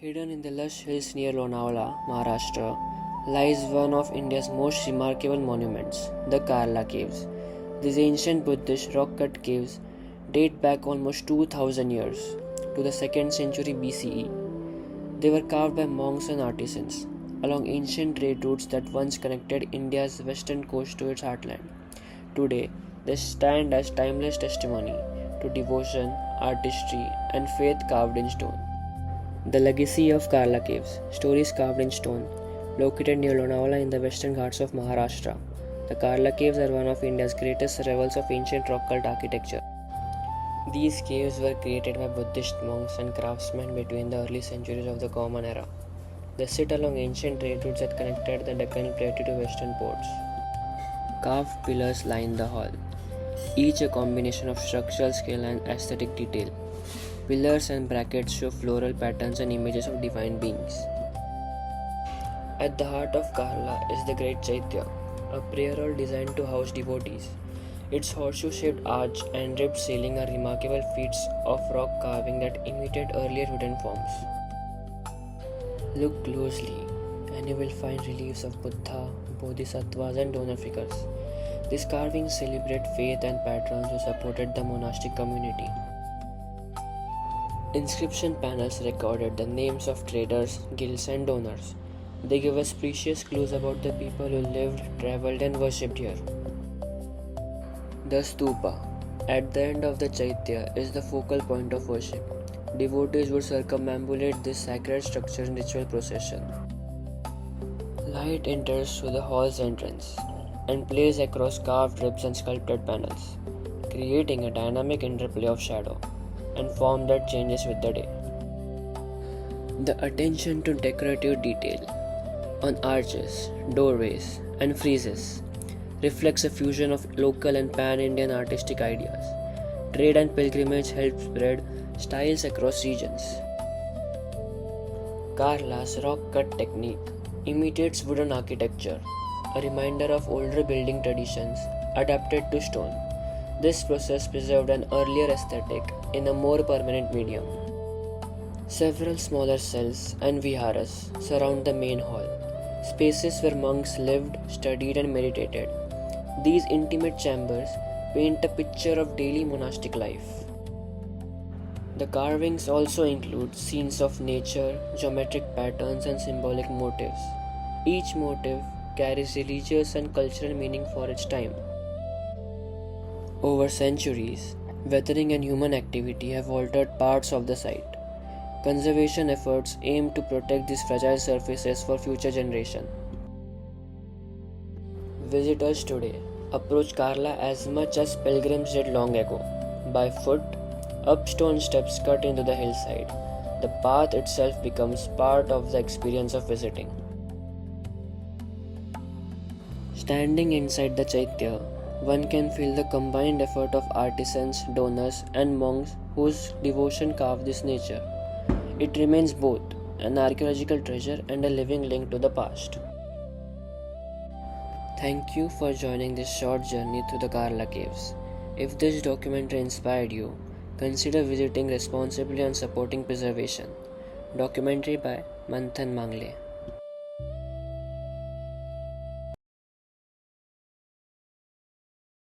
Hidden in the lush hills near Lonavala, Maharashtra, lies one of India's most remarkable monuments, the Karla Caves. These ancient Buddhist rock-cut caves date back almost 2000 years to the 2nd century BCE. They were carved by monks and artisans along ancient trade routes that once connected India's western coast to its heartland. Today, they stand as timeless testimony to devotion, artistry, and faith carved in stone. The legacy of Karla Caves, stories carved in stone, located near Lonavala in the western Ghats of Maharashtra. The Karla Caves are one of India's greatest survivals of ancient rock cut architecture. These caves were created by Buddhist monks and craftsmen between the early centuries of the Common Era. They sit along ancient trade routes that connected the Deccan Plateau to western ports. Carved pillars line the hall, each a combination of structural scale and aesthetic detail. Pillars and brackets show floral patterns and images of divine beings. At the heart of Karla is the great Chaitya, a prayer hall designed to house devotees. Its horseshoe-shaped arch and ribbed ceiling are remarkable feats of rock carving that imitate earlier wooden forms. Look closely and you will find reliefs of Buddha, Bodhisattvas and donor figures. These carvings celebrate faith and patrons who supported the monastic community. Inscription panels recorded the names of traders, guilds and donors. They give us precious clues about the people who lived, travelled and worshipped here. The stupa, at the end of the Chaitya, is the focal point of worship. Devotees would circumambulate this sacred structure in ritual procession. Light enters through the hall's entrance and plays across carved ribs and sculpted panels, creating a dynamic interplay of shadow and form that changes with the day. The attention to decorative detail on arches, doorways, and friezes reflects a fusion of local and pan-Indian artistic ideas. Trade and pilgrimage help spread styles across regions. Karla's rock-cut technique imitates wooden architecture, a reminder of older building traditions adapted to stone. This process preserved an earlier aesthetic in a more permanent medium. Several smaller cells and viharas surround the main hall, spaces where monks lived, studied and meditated. These intimate chambers paint a picture of daily monastic life. The carvings also include scenes of nature, geometric patterns and symbolic motifs. Each motif carries religious and cultural meaning for its time. Over centuries, weathering and human activity have altered parts of the site. Conservation efforts aim to protect these fragile surfaces for future generations. Visitors today approach Karla as much as pilgrims did long ago, by foot, up stone steps cut into the hillside. The path itself becomes part of the experience of visiting. Standing inside the Chaitya, one can feel the combined effort of artisans, donors, and monks whose devotion carved this nature. It remains both an archaeological treasure and a living link to the past. Thank you for joining this short journey through the Karla Caves. If this documentary inspired you, consider visiting responsibly and supporting preservation. Documentary by Manthan Mangle.